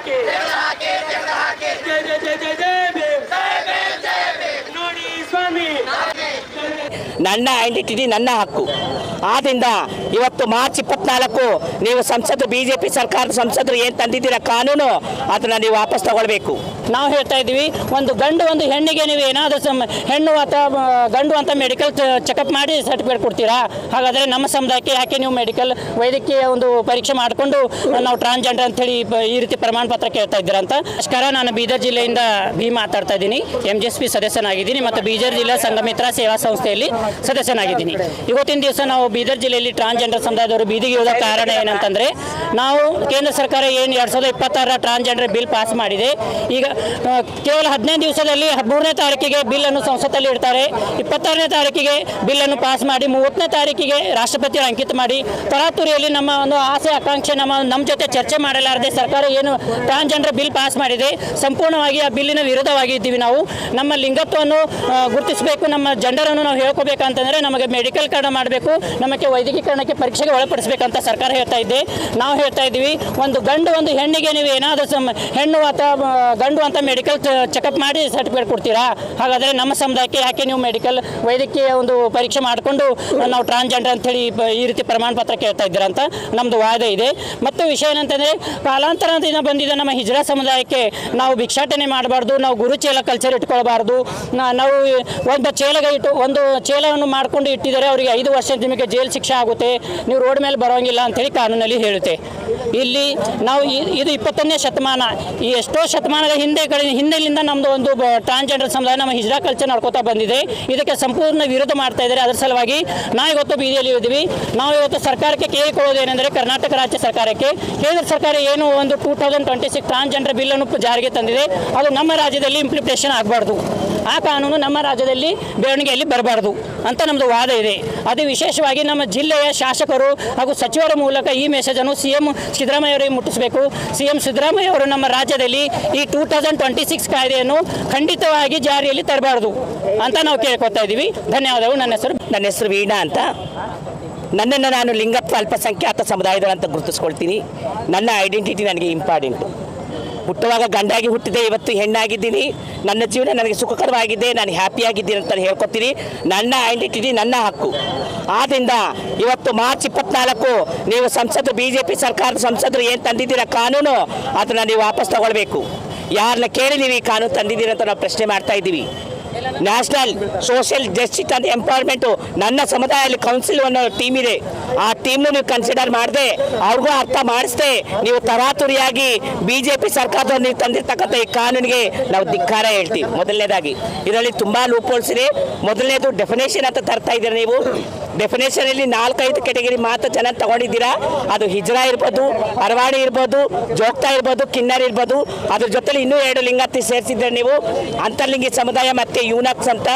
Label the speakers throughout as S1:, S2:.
S1: ಹಾಕಿ ಜಯ ಜಯ ಜಯ ಜಯ ಜಯ ಭೀಮ್ ನೋಡಿ ಸ್ವಾಮಿ.
S2: ನನ್ನ ಐಡೆಂಟಿಟಿ ನನ್ನ ಹಕ್ಕು. ಆದ್ದರಿಂದ ಇವತ್ತು ಮಾರ್ಚ್ 24 ನೀವು ಸಂಸದರು ಬಿಜೆಪಿ ಸರ್ಕಾರದ ಸಂಸದರು ಏನು ತಂದಿದ್ದೀರಾ ಕಾನೂನು ಅದನ್ನು ನೀವು ವಾಪಸ್ ತಗೊಳ್ಬೇಕು.
S3: ನಾವು ಹೇಳ್ತಾ ಇದ್ದೀವಿ, ಒಂದು ಗಂಡು ಒಂದು ಹೆಣ್ಣಿಗೆ ನೀವು ಏನಾದರೂ ಹೆಣ್ಣು ಅಥವಾ ಗಂಡು ಅಂತ ಮೆಡಿಕಲ್ ಚೆಕಪ್ ಮಾಡಿ ಸರ್ಟಿಫಿಕೇಟ್ ಕೊಡ್ತೀರಾ? ಹಾಗಾದರೆ ನಮ್ಮ ಸಮುದಾಯಕ್ಕೆ ಯಾಕೆ ನೀವು ಮೆಡಿಕಲ್ ವೈದ್ಯಕೀಯ ಒಂದು ಪರೀಕ್ಷೆ ಮಾಡಿಕೊಂಡು ನಾವು ಟ್ರಾನ್ಸ್ಜೆಂಡರ್ ಅಂತೇಳಿ ಈ ರೀತಿ ಪ್ರಮಾಣ ಪತ್ರ ಕೇಳ್ತಾ ಇದ್ದೀರಾ ಅಂತ. ನಮಸ್ಕಾರ, ನಾನು ಬೀದರ್ ಜಿಲ್ಲೆಯಿಂದ ಮಾತಾಡ್ತಾ ಇದ್ದೀನಿ. MJSP ಸದಸ್ಯನಾಗಿದ್ದೀನಿ ಮತ್ತು ಬೀದರ್ ಜಿಲ್ಲಾ ಸಂಘಮಿತ್ರ ಸೇವಾ ಸಂಸ್ಥೆಯಲ್ಲಿ ಸದಸ್ಯನಾಗಿದ್ದೀನಿ. ಇವತ್ತಿನ ದಿವಸ ನಾವು ಬೀದರ್ ಜಿಲ್ಲೆಯಲ್ಲಿ ಟ್ರಾನ್ಸ್ಜೆಂಡರ್ ಸಮುದಾಯದವರು ಬೀದಿಗೆ ಇಳಿದ ಕಾರಣ ಏನಂತಂದರೆ, ನಾವು ಕೇಂದ್ರ ಸರ್ಕಾರ ಏನು 2026 ಟ್ರಾನ್ಸ್ಜೆಂಡರ್ ಬಿಲ್ ಪಾಸ್ ಮಾಡಿದೆ. ಈಗ ಕೇವಲ 15 ದಿವಸದಲ್ಲಿ 13ನೇ ತಾರೀಕಿಗೆ ಬಿಲ್ಲನ್ನು ಸಂಸತ್ತಲ್ಲಿ ಇಡ್ತಾರೆ, 26ನೇ ತಾರೀಕಿಗೆ ಬಿಲ್ಲನ್ನು ಪಾಸ್ ಮಾಡಿ 30ನೇ ತಾರೀಕಿಗೆ ರಾಷ್ಟ್ರಪತಿ ಅಂಕಿತ ಮಾಡಿ ತರಾತುರಿಯಲ್ಲಿ ನಮ್ಮ ಒಂದು ಆಸೆ ಆಕಾಂಕ್ಷೆ ನಮ್ಮ ಜೊತೆ ಚರ್ಚೆ ಮಾಡಲಾರದೆ ಸರ್ಕಾರ ಏನು ಟ್ರಾನ್ಸ್ಜೆಂಡರ್ ಬಿಲ್ ಪಾಸ್ ಮಾಡಿದೆ ಸಂಪೂರ್ಣವಾಗಿ ಆ ಬಿಲ್ಲಿನ ವಿರುದ್ಧವಾಗಿ ಇದ್ದೀವಿ. ನಾವು ನಮ್ಮ ಲಿಂಗತ್ವವನ್ನು ಗುರುತಿಸಬೇಕು, ನಮ್ಮ ಜೆಂಡರನ್ನು ನಾವು ಹೇಳ್ಕೋಬೇಕಂತಂದರೆ ನಮಗೆ ಮೆಡಿಕಲ್ ಕಾರ್ಡ್ ಮಾಡಬೇಕು, ನಮಗೆ ವೈದ್ಯಕೀಕರಣಕ್ಕೆ ಪರೀಕ್ಷೆಗೆ ಒಳಪಡಿಸಬೇಕಂತ ಸರ್ಕಾರ ಹೇಳ್ತಾ ಇದೆ. ನಾವು ಹೇಳ್ತಾ ಇದ್ದೀವಿ, ಒಂದು ಗಂಡು ಒಂದು ಹೆಣ್ಣಿಗೆ ನೀವು ಏನಾದರೂ ಹೆಣ್ಣು ಅಥವಾ ಗಂಡು ಅಂತ ಮೆಡಿಕಲ್ ಚೆಕಪ್ ಮಾಡಿ ಸರ್ಟಿಫಿಕೇಟ್ ಕೊಡ್ತೀರಾ? ಹಾಗಾದರೆ ನಮ್ಮ ಸಮುದಾಯಕ್ಕೆ ಯಾಕೆ ನೀವು ಮೆಡಿಕಲ್ ವೈದ್ಯಕೀಯ ಒಂದು ಪರೀಕ್ಷೆ ಮಾಡಿಕೊಂಡು ನಾವು ಟ್ರಾನ್ಸ್ಜೆಂಡರ್ ಅಂತೇಳಿ ಈ ರೀತಿ ಪ್ರಮಾಣ ಪತ್ರ ಕೇಳ್ತಾ ಇದ್ದೀರಾ ಅಂತ ನಮ್ಮದು ವಾದ ಇದೆ. ಮತ್ತು ವಿಷಯ ಏನಂತಂದರೆ, ಕಾಲಾಂತರದಿಂದ ಬಂದಿದ್ದ ನಮ್ಮ ಹಿಜ್ರಾ ಸಮುದಾಯಕ್ಕೆ ನಾವು ಭಿಕ್ಷಾಟನೆ ಮಾಡಬಾರ್ದು, ನಾವು ಗುರುಚೇಲ ಕಲ್ಚರ್ ಇಟ್ಕೊಳ್ಬಾರ್ದು. ನಾವು ಒಂದು ಚೇಲವನ್ನು ಮಾಡಿಕೊಂಡು ಇಟ್ಟಿದ್ದಾರೆ, ಅವರಿಗೆ 5 ವರ್ಷ ನಿಮಗೆ ಜೈಲು ಶಿಕ್ಷೆ ಆಗುತ್ತೆ, ನೀವು ರೋಡ್ ಮೇಲೆ ಬರೋಂಗಿಲ್ಲ ಅಂಥೇಳಿ ಕಾನೂನಲ್ಲಿ ಹೇಳುತ್ತೆ. ಇಲ್ಲಿ ನಾವು ಇದು 21ನೇ ಶತಮಾನ, ಈ ಎಷ್ಟೋ ಶತಮಾನದ ಹಿಂದೆಲಿಂದ ನಮ್ಮದು ಒಂದು ಟ್ರಾನ್ಸ್ಜೆಂಡರ್ ಸಮುದಾಯ ನಮ್ಮ ಹಿಜ್ರಾ ಕಲ್ಚರ್ ನಡ್ಕೋತಾ ಬಂದಿದೆ. ಇದಕ್ಕೆ ಸಂಪೂರ್ಣ ವಿರೋಧ ಮಾಡ್ತಾ ಇದ್ದಾರೆ. ಅದರ ಸಲುವಾಗಿ ನಾವು ಇವತ್ತು ಬೀದಿಯಲ್ಲಿ ಇದ್ದೀವಿ. ನಾವು ಇವತ್ತು ಸರ್ಕಾರಕ್ಕೆ ಕೇಳಿಕೊಳ್ಳೋದೇನೆಂದರೆ, ಕರ್ನಾಟಕ ರಾಜ್ಯ ಸರ್ಕಾರಕ್ಕೆ ಕೇಂದ್ರ ಸರ್ಕಾರ ಏನು ಒಂದು 2026 ಟ್ರಾನ್ಸ್ಜೆಂಡರ್ ಬಿಲ್ಲನ್ನು ಜಾರಿಗೆ ತಂದಿದೆ, ಅದು ನಮ್ಮ ರಾಜ್ಯದಲ್ಲಿ ಇಂಪ್ಲಿಮೆಂಟೇಷನ್ ಆಗಬಾರ್ದು, ಆ ಕಾನೂನು ನಮ್ಮ ರಾಜ್ಯದಲ್ಲಿ ಬೆಳವಣಿಗೆಯಲ್ಲಿ ಬರಬಾರ್ದು ಅಂತ ನಮ್ಮದು ವಾದ ಇದೆ. ಅದು ವಿಶೇಷವಾಗಿ ನಮ್ಮ ಜಿಲ್ಲೆಯ ಶಾಸಕರು ಹಾಗೂ ಸಚಿವರ ಮೂಲಕ ಈ ಮೆಸೇಜನ್ನು CM ಸಿದ್ದರಾಮಯ್ಯ ಅವರಿಗೆ ಮುಟ್ಟಿಸಬೇಕು. CM ಸಿದ್ದರಾಮಯ್ಯ ಅವರು ನಮ್ಮ ರಾಜ್ಯದಲ್ಲಿ ಈ 2026 ಕಾಯ್ದೆಯನ್ನು ಖಂಡಿತವಾಗಿ ಜಾರಿಯಲ್ಲಿ ತರಬಾರ್ದು ಅಂತ ನಾವು ಕೇಳ್ಕೊತಾ ಇದ್ದೀವಿ. ಧನ್ಯವಾದಗಳು.
S2: ನನ್ನ ಹೆಸರು ವೀಣಾ ಅಂತ. ನನ್ನನ್ನು ನಾನು ಲಿಂಗತ್ವ ಅಲ್ಪಸಂಖ್ಯಾತ ಸಮುದಾಯದವರು ಅಂತ ಗುರುತಿಸ್ಕೊಳ್ತೀನಿ. ನನ್ನ ಐಡೆಂಟಿಟಿ ನನಗೆ ಇಂಪಾರ್ಟೆಂಟು. ಹುಟ್ಟುವಾಗ ಗಂಡಾಗಿ ಹುಟ್ಟಿದೆ, ಇವತ್ತು ಹೆಣ್ಣಾಗಿದ್ದೀನಿ. ನನ್ನ ಜೀವನ ನನಗೆ ಸುಖಕರವಾಗಿದೆ, ನಾನು ಹ್ಯಾಪಿಯಾಗಿದ್ದೀನಿ ಅಂತ ಹೇಳ್ಕೊತೀನಿ. ನನ್ನ ಐಡೆಂಟಿಟಿ ನನ್ನ ಹಕ್ಕು. ಆದ್ದರಿಂದ ಇವತ್ತು ಮಾರ್ಚ್ 24 ನೀವು ಸಂಸದರು ಬಿಜೆಪಿ ಸರ್ಕಾರದ ಸಂಸದರು ಏನು ತಂದಿದ್ದೀರಾ ಕಾನೂನು ಅದನ್ನು ನೀವು ವಾಪಸ್ ತಗೊಳ್ಬೇಕು. ಯಾರನ್ನ ಕೇಳಿ ನೀವು ಈ ಕಾನೂನು ತಂದಿದ್ದೀರ ಅಂತ ನಾವು ಪ್ರಶ್ನೆ ಮಾಡ್ತಾ ಇದ್ದೀವಿ. National social justice and empowerment ನನ್ನ ಸಮುದಾಯದಲ್ಲಿ ಕೌನ್ಸಿಲ್ ಅನ್ನೋ ಟೀಮ್ ಇದೆ. ಆ ಟೀಮ್ನು ನೀವು ಕನ್ಸಿಡರ್ ಮಾಡದೆ ಅವ್ರಿಗೂ ಅರ್ಥ ಮಾಡಿಸ್ದೆ ನೀವು ತರಾತುರಿಯಾಗಿ BJP ಸರ್ಕಾರದವ್ರು ನೀವು ತಂದಿರ್ತಕ್ಕಂಥ ಈ ಕಾನೂನಿಗೆ ನಾವು ಧಿಕ್ಕಾರ ಹೇಳ್ತೀವಿ. ಮೊದಲನೇದಾಗಿ ಇದರಲ್ಲಿ ತುಂಬ ಲೂಪೋಲ್ಸ್ ಇದೆ. ಮೊದಲನೇದು ಡೆಫಿನೇಷನ್ ಅಂತ ತರ್ತಾ ಇದ್ದೀರಾ ನೀವು. ಡೆಫಿನೇಷನಲ್ಲಿ 4-5 ಕೆಟಗರಿ ಮಾತ್ರ ಜನ ತಗೊಂಡಿದ್ದೀರಾ. ಅದು ಹಿಜ್ರಾ ಇರ್ಬೋದು, ಅರವಾಡಿ ಇರ್ಬೋದು, ಜೋಗ್ತಾ ಇರ್ಬೋದು, ಕಿನ್ನರ್ ಇರ್ಬೋದು. ಅದ್ರ ಜೊತೆಲಿ ಇನ್ನೂ 2 ಲಿಂಗಾಯತಿ ಸೇರಿಸಿದ್ರೆ ನೀವು ಅಂತರ್ಲಿಂಗಿ ಸಮುದಾಯ ಮತ್ತು ಯೂನಕ್ಸ್ ಅಂತ.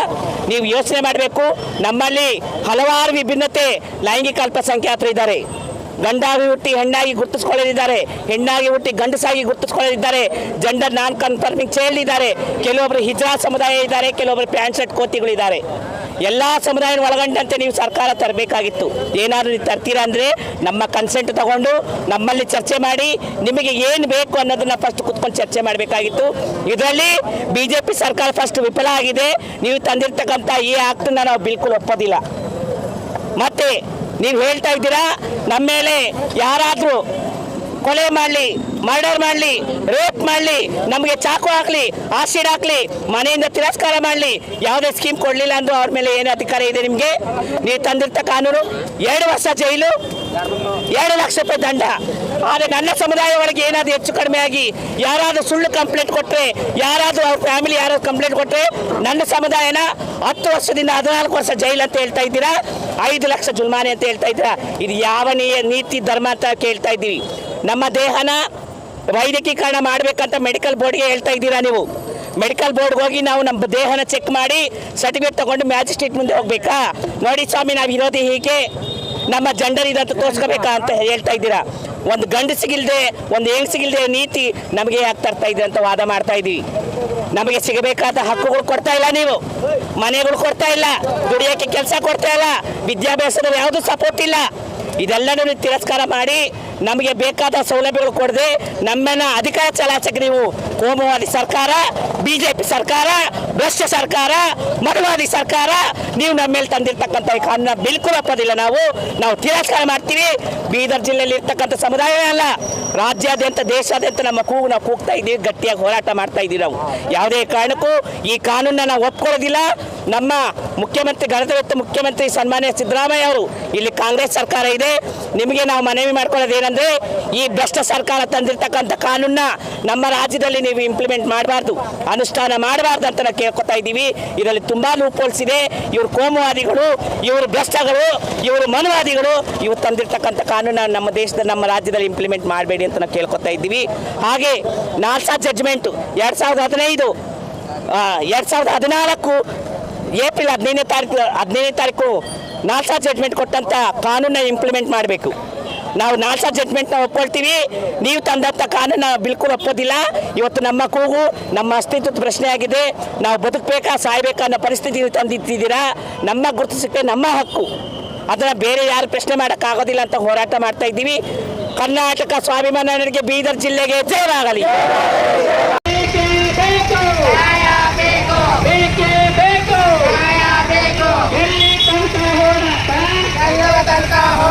S2: ನೀವು ಯೋಚನೆ ಮಾಡಬೇಕು, ನಮ್ಮಲ್ಲಿ ಹಲವಾರು ವಿಭಿನ್ನತೆ ಲೈಂಗಿಕ ಅಲ್ಪಸಂಖ್ಯಾತರು ಇದ್ದಾರೆ. ಗಂಡಾಗಿ ಹುಟ್ಟಿ ಹೆಣ್ಣಾಗಿ ಗುರುತಿಸ್ಕೊಳ್ಳಲಿದ್ದಾರೆ, ಹೆಣ್ಣಾಗಿ ಹುಟ್ಟಿ ಗಂಡಸಾಗಿ ಗುರುತಿಸ್ಕೊಳ್ಳಲಿದ್ದಾರೆ, ಜೆಂಡರ್ ನಾನ್ ಕನ್ಫರ್ಮಿಂಗ್ ಚೈಲ್ಡ್ ಇದ್ದಾರೆ, ಕೆಲವೊಬ್ಬರು ಹಿಜ್ರಾ ಸಮುದಾಯ ಇದ್ದಾರೆ, ಕೆಲವೊಬ್ಬರು ಪ್ಯಾಂಟ್ ಶರ್ಟ್ ಕೋತಿಗಳಿದ್ದಾರೆ. ಎಲ್ಲ ಸಮುದಾಯ ಒಳಗೊಂಡಂತೆ ನೀವು ಸರ್ಕಾರ ತರಬೇಕಾಗಿತ್ತು. ಏನಾದರೂ ನೀವು ತರ್ತೀರಾ ಅಂದರೆ ನಮ್ಮ ಕನ್ಸೆಂಟ್ ತಗೊಂಡು ನಮ್ಮಲ್ಲಿ ಚರ್ಚೆ ಮಾಡಿ ನಿಮಗೆ ಏನು ಬೇಕು ಅನ್ನೋದನ್ನು ಫಸ್ಟ್ ಕೂತ್ಕೊಂಡು ಚರ್ಚೆ ಮಾಡಬೇಕಾಗಿತ್ತು. ಇದರಲ್ಲಿ BJP ಸರ್ಕಾರ ಫಸ್ಟ್ ವಿಫಲ ಆಗಿದೆ. ನೀವು ತಂದಿರ್ತಕ್ಕಂಥ ಈ ಆಕ್ಟನ್ನು ನಾವು ಬಿಲ್ಕುಲ್ ಒಪ್ಪೋದಿಲ್ಲ. ಮತ್ತು ನೀವು ಹೇಳ್ತಾ ಇದ್ದೀರಾ ನಮ್ಮ ಮೇಲೆ ಯಾರಾದರೂ ಕೊಲೆ ಮಾಡಲಿ, ಮರ್ಡರ್ ಮಾಡಲಿ, ರೇಪ್ ಮಾಡಲಿ, ನಮಗೆ ಚಾಕು ಹಾಕಲಿ, ಆಸಿಡ್ ಹಾಕಲಿ, ಮನೆಯಿಂದ ತಿರಸ್ಕಾರ ಮಾಡಲಿ, ಯಾವುದೇ ಸ್ಕೀಮ್ ಕೊಡಲಿಲ್ಲ ಅಂದರೂ ಅವ್ರ ಮೇಲೆ ಏನು ಅಧಿಕಾರ ಇದೆ ನಿಮಗೆ? ನೀವು ತಂದಿರ್ತ ಕಾನೂನು 2 ವರ್ಷ ಜೈಲು, 2 ಲಕ್ಷ ರೂಪಾಯಿ ದಂಡ. ಆದರೆ ನನ್ನ ಸಮುದಾಯ ಒಳಗೆ ಏನಾದರೂ ಹೆಚ್ಚು ಕಡಿಮೆ ಆಗಿ ಯಾರಾದರೂ ಸುಳ್ಳು ಕಂಪ್ಲೇಂಟ್ ಕೊಟ್ಟರೆ, ಯಾರಾದರೂ ಅವ್ರ ಫ್ಯಾಮಿಲಿ ಯಾರಾದ್ರು ಕಂಪ್ಲೇಂಟ್ ಕೊಟ್ಟರೆ ನನ್ನ ಸಮುದಾಯನ 10 ವರ್ಷದಿಂದ 14 ವರ್ಷ ಜೈಲು ಅಂತ ಹೇಳ್ತಾ ಇದ್ದೀರಾ, 5 ಲಕ್ಷ ಜುಲ್ಮಾನೆ ಅಂತ ಹೇಳ್ತಾ ಇದ್ದೀರಾ. ಇದು ಯಾವ ನೀತಿ ಧರ್ಮ ಅಂತ ಕೇಳ್ತಾ ಇದ್ದೀವಿ. ನಮ್ಮ ದೇಹನ ವೈದ್ಯಕೀಕರಣ ಮಾಡಬೇಕಂತ ಮೆಡಿಕಲ್ ಬೋರ್ಡ್ಗೆ ಹೇಳ್ತಾ ಇದ್ದೀರಾ ನೀವು. ಮೆಡಿಕಲ್ ಬೋರ್ಡ್ಗೆ ಹೋಗಿ ನಾವು ನಮ್ಮ ದೇಹನ ಚೆಕ್ ಮಾಡಿ ಸರ್ಟಿಫಿಕೇಟ್ ತಗೊಂಡು ಮ್ಯಾಜಿಸ್ಟ್ರೇಟ್ ಮುಂದೆ ಹೋಗ್ಬೇಕಾ? ನೋಡಿ ಸ್ವಾಮಿ, ನಾವು ಇರೋದು ಹೀಗೆ, ನಮ್ಮ ಜೆಂಡರ್ ಇದಂತ ತೋರಿಸ್ಕೋಬೇಕಾ ಅಂತ ಹೇಳ್ತಾ ಇದ್ದೀರಾ. ಒಂದು ಗಂಡಸಿಗಿಲ್ದೆ ಒಂದು ಹೆಂಗಸಿಗಿಲ್ದೆ ನೀತಿ ನಮಗೆ ಯಾಕೆ ತರ್ತಾ ಇದೆ ಅಂತ ವಾದ ಮಾಡ್ತಾ ಇದ್ದೀವಿ. ನಮಗೆ ಸಿಗಬೇಕಾದ ಹಕ್ಕುಗಳು ಕೊಡ್ತಾ ಇಲ್ಲ, ನೀವು ಮನೆಗಳು ಕೊಡ್ತಾ ಇಲ್ಲ, ದುಡಿಯೋಕ್ಕೆ ಕೆಲಸ ಕೊಡ್ತಾ ಇಲ್ಲ, ವಿದ್ಯಾಭ್ಯಾಸದಲ್ಲಿ ಯಾವುದೂ ಸಪೋರ್ಟ್ ಇಲ್ಲ. ಇದೆಲ್ಲನೂ ತಿರಸ್ಕಾರ ಮಾಡಿ ನಮಗೆ ಬೇಕಾದ ಸೌಲಭ್ಯಗಳು ಕೊಡದೆ ನಮ್ಮನ್ನು ಅಧಿಕಾರ ಚಲಾಯಿಸಕ್ಕೆ ನೀವು ಕೋಮುವಾದಿ ಸರ್ಕಾರ, BJP ಸರ್ಕಾರ, ಭ್ರಷ್ಟ ಸರ್ಕಾರ, ಮತವಾದಿ ಸರ್ಕಾರ ನೀವು ನಮ್ಮ ಮೇಲೆ ತಂದಿರ್ತಕ್ಕಂಥ ಈ ಕಾನೂನ ಬಿಲ್ಕುಲ್ ಒಪ್ಪೋದಿಲ್ಲ. ನಾವು ತಿರಸ್ಕಾರ ಮಾಡ್ತೀವಿ. ಬೀದರ್ ಜಿಲ್ಲೆಯಲ್ಲಿ ಇರ್ತಕ್ಕಂಥ ಸಮುದಾಯವೇ ಅಲ್ಲ, ರಾಜ್ಯಾದ್ಯಂತ ದೇಶಾದ್ಯಂತ ನಮ್ಮ ಕೂಗು ನಾವು ಕೂಗ್ತಾ ಇದ್ದೀವಿ, ಗಟ್ಟಿಯಾಗಿ ಹೋರಾಟ ಮಾಡ್ತಾ ಇದ್ದೀವಿ. ನಾವು ಯಾವುದೇ ಕಾರಣಕ್ಕೂ ಈ ಕಾನೂನನ್ನ ನಾವು ಒಪ್ಕೊಳ್ಳೋದಿಲ್ಲ. ನಮ್ಮ ಮುಖ್ಯಮಂತ್ರಿ ಗಣತಂತ್ರ ಮುಖ್ಯಮಂತ್ರಿ ಸನ್ಮಾನ್ಯ ಸಿದ್ದರಾಮಯ್ಯ ಅವರು, ಇಲ್ಲಿ ಕಾಂಗ್ರೆಸ್ ಸರ್ಕಾರ ಇದೆ, ನಿಮಗೆ ನಾವು ಮನವಿ ಮಾಡ್ಕೊಳ್ಳೋದು ಏನಂದ್ರೆ ಈ ಭ್ರಷ್ಟ ಸರ್ಕಾರ ತಂದಿರ್ತಕ್ಕಂಥ ಕಾನೂನನ್ನ ನಮ್ಮ ರಾಜ್ಯದಲ್ಲಿ ನೀವು ಇಂಪ್ಲಿಮೆಂಟ್ ಮಾಡಬಾರ್ದು, ಅನುಷ್ಠಾನ ಮಾಡಬಾರ್ದು ಅಂತ ನಾವು ಕೇಳ್ಕೊತಾ ಇದ್ದೀವಿ. ಇದರಲ್ಲಿ ತುಂಬಾ ಲೂಪೋಲ್ಸ್ ಇದೆ. ಇವರು ಕೋಮುವಾದಿಗಳು, ಇವರು ಭ್ರಷ್ಟಗಳು, ಇವರು ಮನುವಾದಿಗಳು, ಇವರು ತಂದಿರ್ತಕ್ಕಂಥ ಕಾನೂನ ನಮ್ಮ ದೇಶದ ನಮ್ಮ ರಾಜ್ಯದಲ್ಲಿ ಇಂಪ್ಲಿಮೆಂಟ್ ಮಾಡಬೇಡಿ ಅಂತ ನಾವು ಕೇಳ್ಕೊತಾ ಇದ್ದೀವಿ. ಹಾಗೆ ನಾಲ್ಸಾ ಜಡ್ಜ್ಮೆಂಟು 2015 2014 ಏಪ್ರಿಲ್ 15ನೇ ತಾರೀಕು ನಾಲ್ಸಾ ಜಡ್ಜ್ಮೆಂಟ್ ಕೊಟ್ಟಂಥ ಕಾನೂನನ್ನ ಇಂಪ್ಲಿಮೆಂಟ್ ಮಾಡಬೇಕು. ನಾವು ನಾಲ್ಸಾ ಜಡ್ಜ್ಮೆಂಟ್ನ ಒಪ್ಕೊಳ್ತೀವಿ. ನೀವು ತಂದಂಥ ಕಾನೂನ ಬಿಲ್ಕುಲ್ ಒಪ್ಪೋದಿಲ್ಲ. ಇವತ್ತು ನಮ್ಮ ಕೂಗು, ನಮ್ಮ ಅಸ್ತಿತ್ವದ ಪ್ರಶ್ನೆ ಆಗಿದೆ. ನಾವು ಬದುಕಬೇಕಾ ಸಾಯ್ಬೇಕಾ ಅನ್ನೋ ಪರಿಸ್ಥಿತಿ ತಂದಿಟ್ಟಿದ್ದೀರಾ. ನಮ್ಮ ಗುರುತಿಸಕ್ಕೆ ನಮ್ಮ ಹಕ್ಕು, ಅದನ್ನು ಬೇರೆ ಯಾರು ಪ್ರಶ್ನೆ ಮಾಡೋಕ್ಕಾಗೋದಿಲ್ಲ ಅಂತ ಹೋರಾಟ ಮಾಡ್ತಾ ಇದ್ದೀವಿ. ಕರ್ನಾಟಕ ಸ್ವಾಭಿಮಾನ ನನಗೆ ಬೀದರ್ ಜಿಲ್ಲೆಗೆ ಜಯವಾಗಲಿ.
S1: ಬೇಕು. ಎಲ್ಲಿ ತನಕ ಹೋರಾಟ